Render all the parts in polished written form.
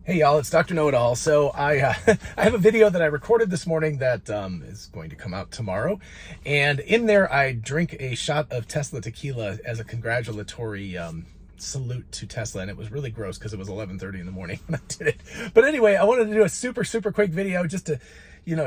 Hey y'all, it's Dr. Know-It-All. So I I have a video that I recorded this morning that is going to come out tomorrow. And in there, I drink a shot of Tesla tequila as a congratulatory salute to Tesla. And it was really gross because it was 11:30 in the morning when I did it. But anyway, I wanted to do a super quick video just to,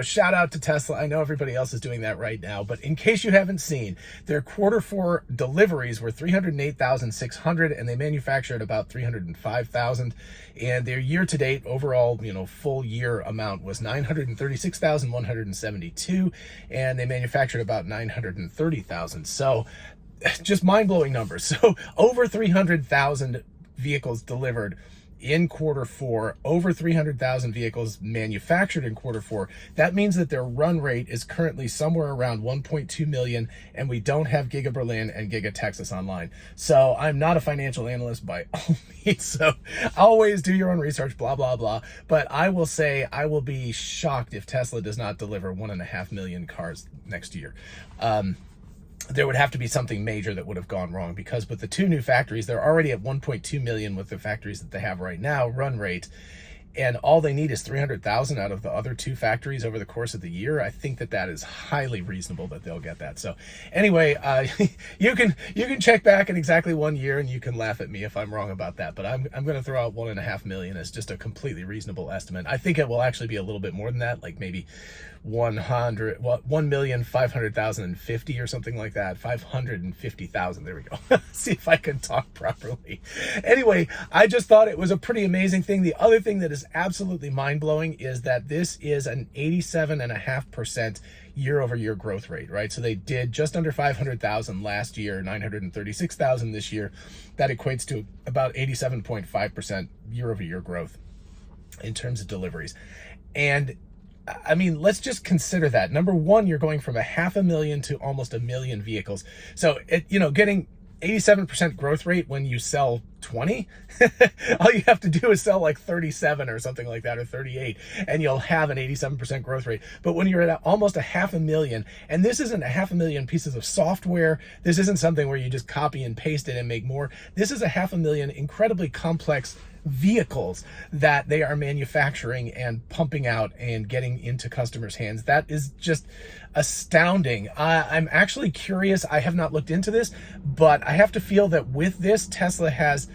shout out to Tesla. I know everybody else is doing that right now, but in case you haven't seen, their Q4 deliveries were 308,600 and they manufactured about 305,000. And their year-to-date overall, full year amount was 936,172, and they manufactured about 930,000. So just mind-blowing numbers. So over 300,000 vehicles delivered in Q4, over 300,000 vehicles manufactured in Q4. That means that their run rate is currently somewhere around 1.2 million, and we don't have Giga Berlin and Giga Texas online. So I'm not a financial analyst by all means, so always do your own research, blah, blah, blah. But I will say I will be shocked if Tesla does not deliver 1.5 million cars next year. There would have to be something major that would have gone wrong, because with the two new factories, they're already at 1.2 million with the factories that they have right now run rate, and all they need is 300,000 out of the other two factories over the course of the year. I think that that is highly reasonable that they'll get that. So anyway, you can check back in exactly 1 year and you can laugh at me if I'm wrong about that, but I'm going to throw out 1.5 million as just a completely reasonable estimate. I think it will actually be a little bit more than that, like maybe 1,500,050 or something like that. 550,000. There we go. See if I can talk properly. Anyway, I just thought it was a pretty amazing thing. The other thing that is absolutely mind-blowing is that this is an 87.5% year-over-year growth rate, right? So they did just under 500,000 last year, 936,000 this year. That equates to about 87.5% year-over-year growth in terms of deliveries. And I mean, let's just consider that. Number one, you're going from 500,000 to almost 1 million vehicles. So, getting 87% growth rate when you sell 20, all you have to do is sell like 37 or something like that, or 38, and you'll have an 87% growth rate. But when you're at almost 500,000, and this isn't 500,000 pieces of software, this isn't something where you just copy and paste it and make more. This is 500,000 incredibly complex vehicles that they are manufacturing and pumping out and getting into customers' hands. That is just astounding. I'm actually curious. I have not looked into this, but I have to feel that with this, Tesla has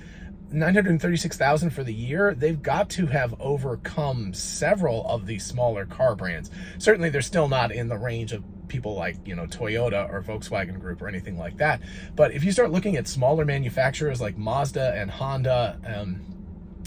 936,000 for the year. They've got to have overcome several of these smaller car brands. Certainly they're still not in the range of people like, Toyota or Volkswagen Group or anything like that. But if you start looking at smaller manufacturers like Mazda and Honda,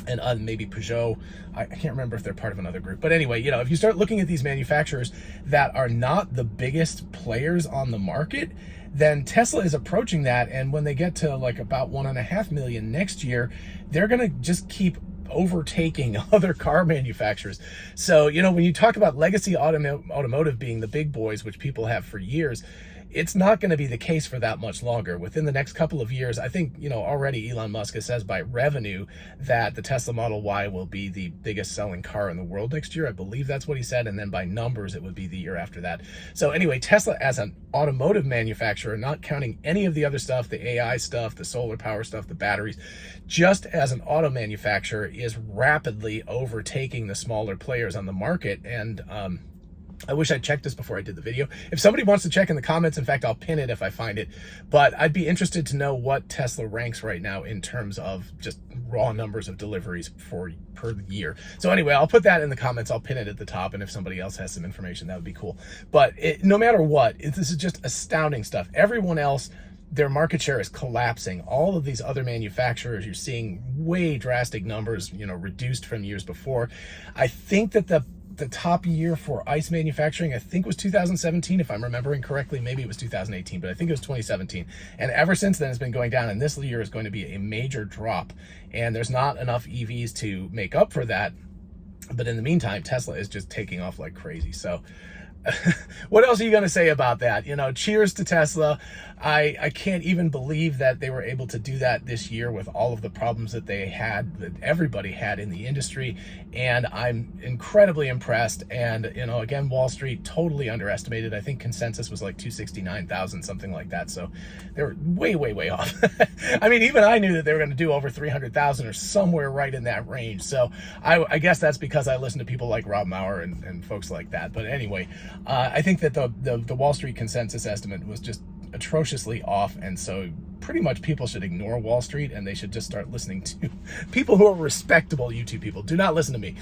and maybe Peugeot, I can't remember if they're part of another group. But anyway, if you start looking at these manufacturers that are not the biggest players on the market, then Tesla is approaching that. And when they get to like about 1.5 million next year, they're going to just keep overtaking other car manufacturers. So, when you talk about legacy automotive being the big boys, which people have for years, it's not going to be the case for that much longer. Within the next couple of years, I think, already Elon Musk says by revenue that the Tesla Model Y will be the biggest selling car in the world next year. I believe that's what he said. And then by numbers, it would be the year after that. So anyway, Tesla as an automotive manufacturer, not counting any of the other stuff, the AI stuff, the solar power stuff, the batteries, just as an auto manufacturer, is rapidly overtaking the smaller players on the market. And, I wish I'd checked this before I did the video. If somebody wants to check in the comments, in fact, I'll pin it if I find it. But I'd be interested to know what Tesla ranks right now in terms of just raw numbers of deliveries per year. So anyway, I'll put that in the comments. I'll pin it at the top. And if somebody else has some information, that would be cool. But no matter what, this is just astounding stuff. Everyone else, their market share is collapsing. All of these other manufacturers, you're seeing way drastic numbers, reduced from years before. I think that the top year for ICE manufacturing, I think, was 2017, if I'm remembering correctly. Maybe it was 2018, but I think it was 2017. And ever since then, it's been going down. And this year is going to be a major drop. And there's not enough EVs to make up for that. But in the meantime, Tesla is just taking off like crazy. So what else are you going to say about that? You know, cheers to Tesla. I can't even believe that they were able to do that this year with all of the problems that they had, that everybody had in the industry. And I'm incredibly impressed. And, you know, again, Wall Street totally underestimated. I think consensus was like 269,000, something like that. So they were way, way, way off. I mean, even I knew that they were going to do over 300,000 or somewhere right in that range. So I guess that's because I listen to people like Rob Maurer and folks like that. But anyway, I think that the Wall Street consensus estimate was just atrociously off, and so pretty much people should ignore Wall Street and they should just start listening to people who are respectable YouTube people. Do not listen to me.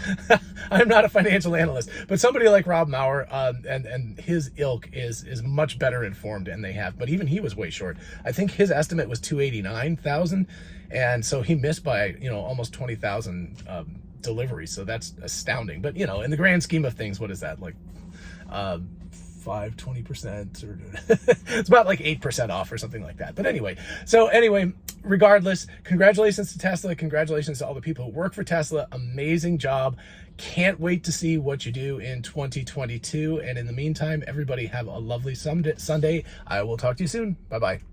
I'm not a financial analyst, but somebody like Rob Maurer and his ilk is much better informed, and they have. But even he was way short. I think his estimate was 289,000, and so he missed by, you know, almost 20,000 deliveries. So that's astounding. But, you know, in the grand scheme of things, what is that, like 20%, or it's about like 8% off or something like that. But anyway, regardless, congratulations to Tesla. Congratulations to all the people who work for Tesla. Amazing job. Can't wait to see what you do in 2022. And in the meantime, everybody have a lovely Sunday. I will talk to you soon. Bye-bye.